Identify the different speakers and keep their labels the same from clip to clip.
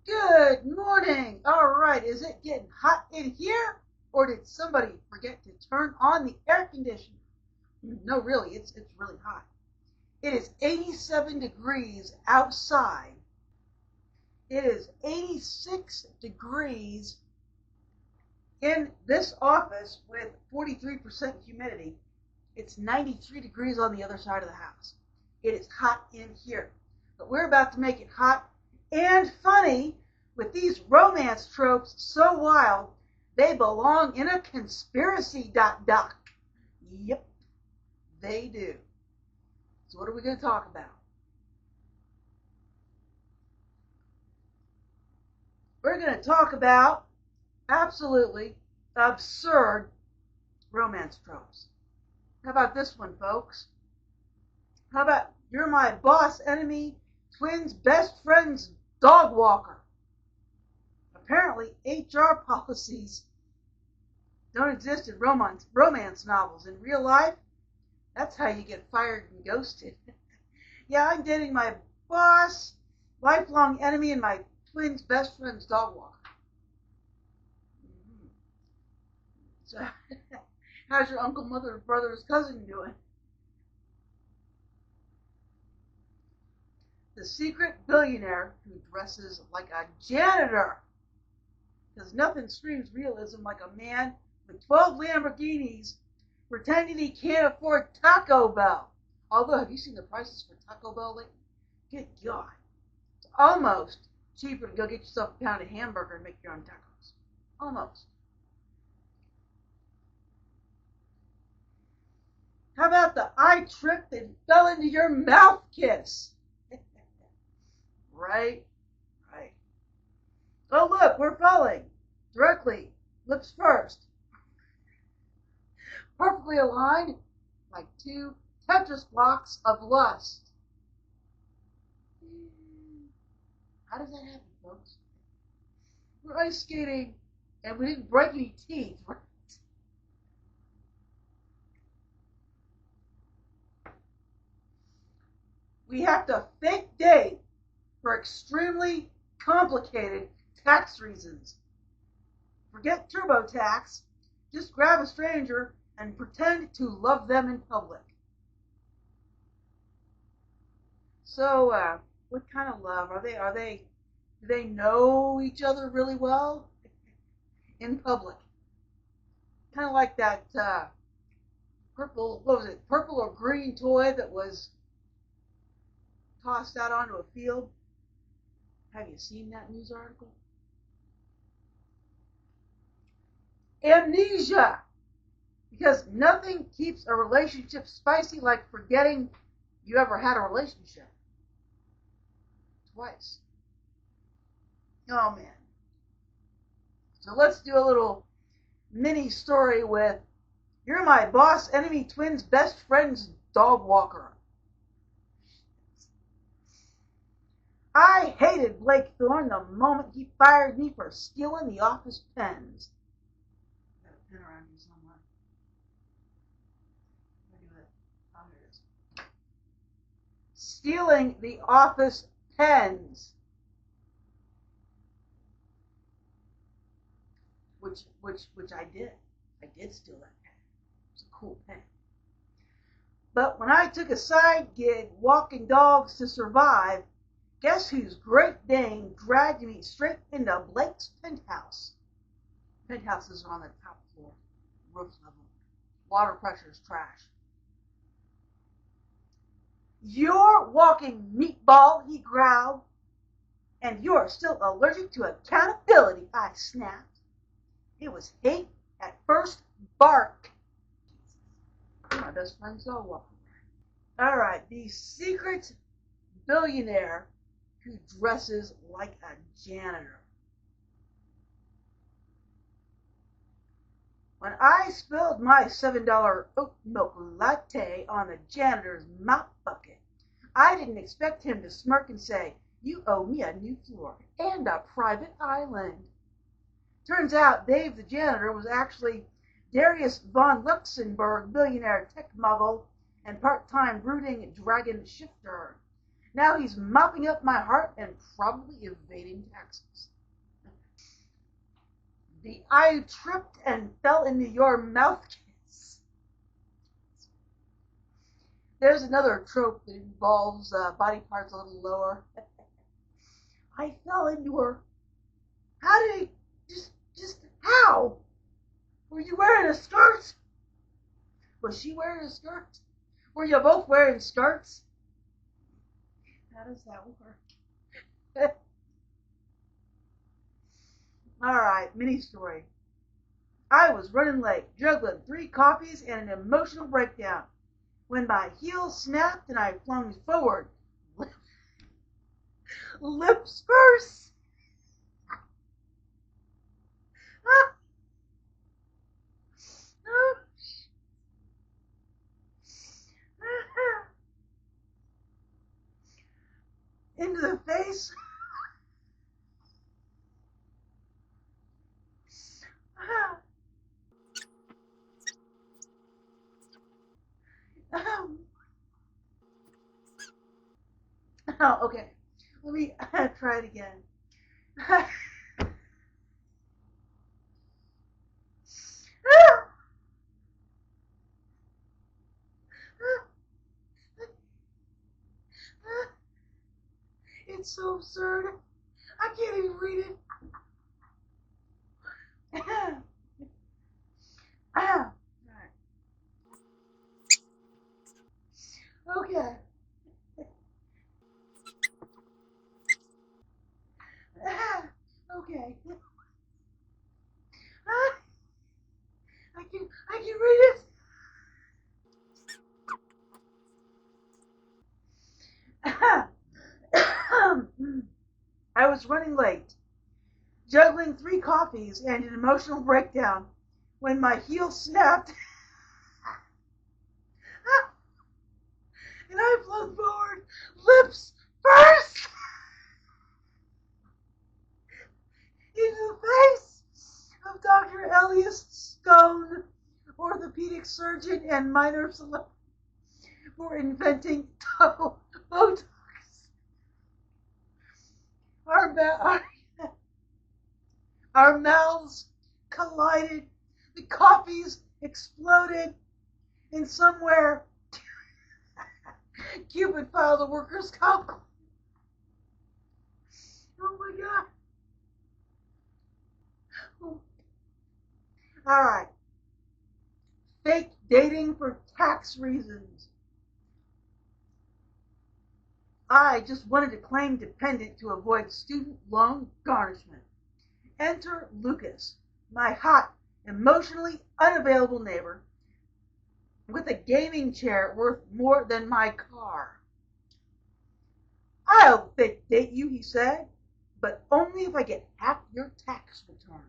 Speaker 1: Good morning. All right, is it getting hot in here? Or did somebody forget to turn on the air conditioner? No, really, it's really hot. It is 87 degrees outside. It is 86 degrees in this office with 43% humidity. It's 93 degrees on the other side of the house. It is hot in here. But we're about to make it hot and funny with these romance tropes so wild they belong in a conspiracy doc. Yep, they do. So what are we going to talk about? We're going to talk about absolutely absurd romance tropes. How about this one, folks? How about you're my boss enemy, twin's best friend's dog walker? Apparently, HR policies don't exist in romance novels. In real life, that's how you get fired and ghosted. Yeah, I'm dating my boss, lifelong enemy, and my twin's best friend's dog walker. So, how's your uncle, mother, brother's cousin doing? The secret billionaire who dresses like a janitor. Because nothing screams realism like a man with 12 Lamborghinis pretending he can't afford Taco Bell. Although, have you seen the prices for Taco Bell lately? Good God. It's almost cheaper to go get yourself a pound of hamburger and make your own tacos. Almost. How about the I tripped and fell into your mouth kiss? Right? Right. Oh, look, we're falling. Directly. Lips first. Perfectly aligned like two Tetris blocks of lust. How does that happen, folks? We're ice skating and we didn't break any teeth, right? We have to fake date for extremely complicated tax reasons. Forget TurboTax. Just grab a stranger and pretend to love them in public. So, what kind of love do they know each other really well in public? Kind of like that purple or green toy that was tossed out onto a field. Have you seen that news article? Amnesia. Because nothing keeps a relationship spicy like forgetting you ever had a relationship. Twice. Oh, man. So let's do a little mini story with you're my boss enemy twin's best friend's dog walker. I hated Blake Thorne the moment he fired me for stealing the office pens. Got a pen around here somewhere. Look at it. Oh, here it is. Stealing the office pens. Which I did. I did steal that pen. It's a cool pen. But when I took a side gig walking dogs to survive, guess whose Great Dane dragged me straight into Blake's penthouse? Penthouses are on the top floor, roof level. Water pressure is trash. You're walking meatball, he growled. And you're still allergic to accountability, I snapped. It was hate at first bark. My best friend's dog walking. All right, the secret billionaire who dresses like a janitor. When I spilled my $7 oatmilk latte on the janitor's mop bucket, I didn't expect him to smirk and say, "You owe me a new floor and a private island." Turns out Dave the janitor was actually Darius Von Luxenberg, billionaire tech mogul and part-time brooding dragon shifter. Now he's mopping up my heart and probably evading taxes. I tripped and fell into your mouth kiss. There's another trope that involves body parts a little lower. I fell into her. How did he? Just how? Were you wearing a skirt? Was she wearing a skirt? Were you both wearing skirts? How does that work? Alright, mini story. I was running late, juggling 3 coffees and an emotional breakdown, when my heel snapped and I flung forward. Lips first. Into the face. Oh, okay. Let me try it again. It's so absurd. I can't even read it. Okay. Okay. I can read it. I was running late, juggling 3 coffees and an emotional breakdown, when my heel snapped and I flung forward, lips first, into the face of Dr. Elias Stone, orthopedic surgeon and minor celebrity, for inventing Botox. Our mouths collided, the coffees exploded, and somewhere Cupid filed a workers' comp. Oh my God. Oh. All right. Fake dating for tax reasons. I just wanted to claim dependent to avoid student loan garnishment. Enter Lucas, my hot, emotionally unavailable neighbor, with a gaming chair worth more than my car. I'll fake date you, he said, but only if I get half your tax return.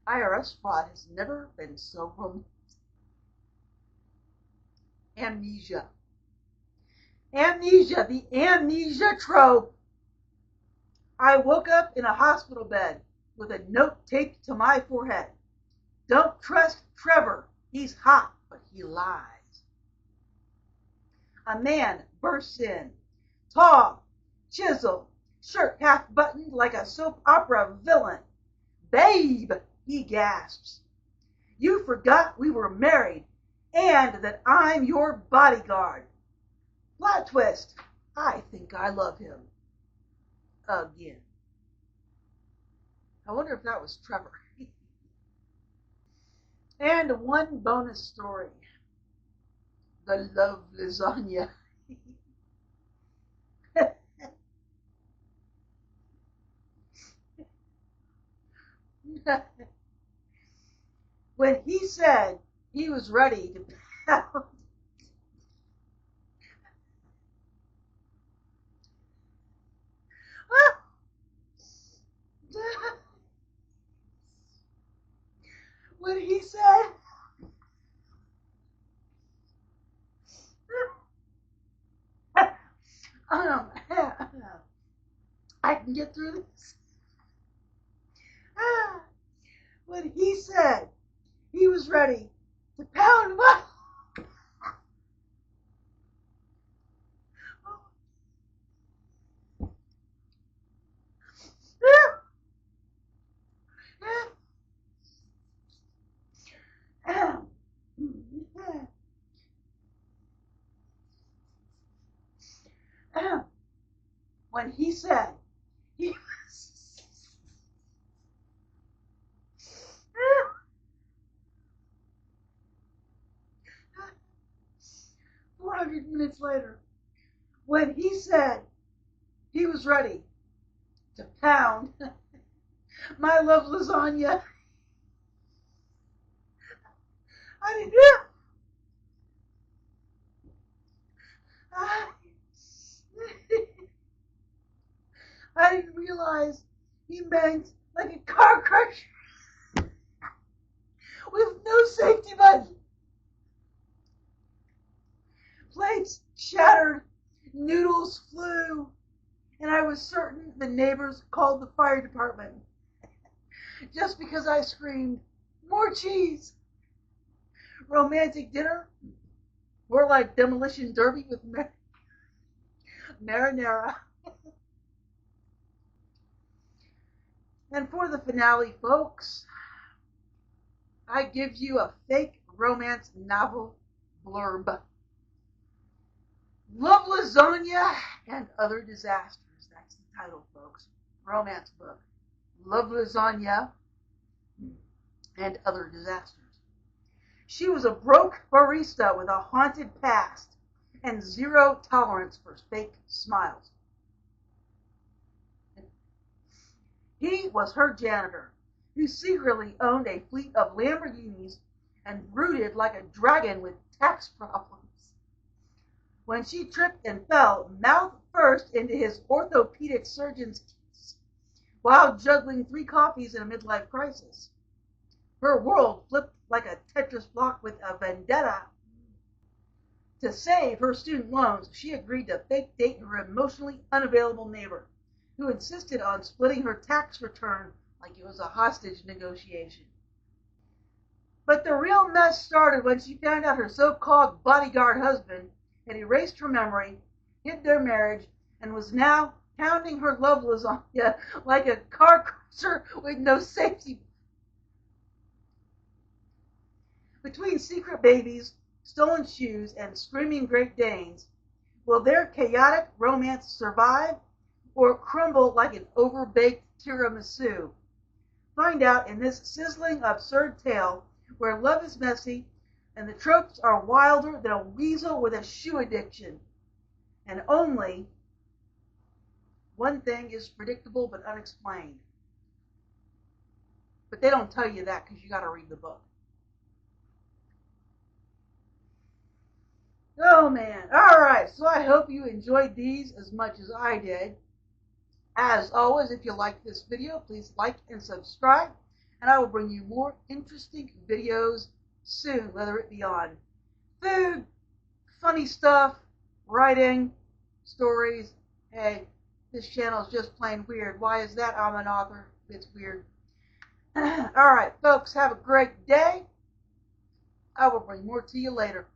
Speaker 1: IRS fraud has never been so romantic. Amnesia. Amnesia, the amnesia trope. I woke up in a hospital bed with a note taped to my forehead. Don't trust Trevor. He's hot, but he lies. A man bursts in, tall, chiseled, shirt half buttoned like a soap opera villain. Babe, he gasps. You forgot we were married and that I'm your bodyguard. Plot twist. I think I love him. Again. I wonder if that was Trevor. And one bonus story. The love lasagna. When he said he was ready to pound when he said I can get through this. When he said he was ready to pound my when he said he was 400 minutes later, when he said he was ready to pound my love lasagna, I didn't know. I didn't realize he meant like a car crash with no safety button. Plates shattered, noodles flew, and I was certain the neighbors called the fire department just because I screamed, "More cheese!" Romantic dinner? More like demolition derby with marinara. And for the finale, folks, I give you a fake romance novel blurb. Love Lasagna and Other Disasters. That's the title, folks. Romance book. Love Lasagna and Other Disasters. She was a broke barista with a haunted past and zero tolerance for fake smiles. He was her janitor, who secretly owned a fleet of Lamborghinis and brooded like a dragon with tax problems. When she tripped and fell mouth first into his orthopedic surgeon's case while juggling 3 coffees in a midlife crisis, her world flipped like a Tetris block with a vendetta. To save her student loans, she agreed to fake date her emotionally unavailable neighbor, who insisted on splitting her tax return like it was a hostage negotiation. But the real mess started when she found out her so-called bodyguard husband had erased her memory, hid their marriage, and was now pounding her love lasagna like a car crusher with no safety. Between secret babies, stolen shoes, and screaming Great Danes, will their chaotic romance survive or crumble like an overbaked tiramisu? Find out in this sizzling, absurd tale where love is messy and the tropes are wilder than a weasel with a shoe addiction. And only one thing is predictable but unexplained. But they don't tell you that because you got to read the book. Oh man. Alright, so I hope you enjoyed these as much as I did. As always, if you like this video, please like and subscribe, and I will bring you more interesting videos soon, whether it be on food, funny stuff, writing, stories. Hey, this channel is just plain weird. Why is that? I'm an author. It's weird. Alright, folks, have a great day. I will bring more to you later.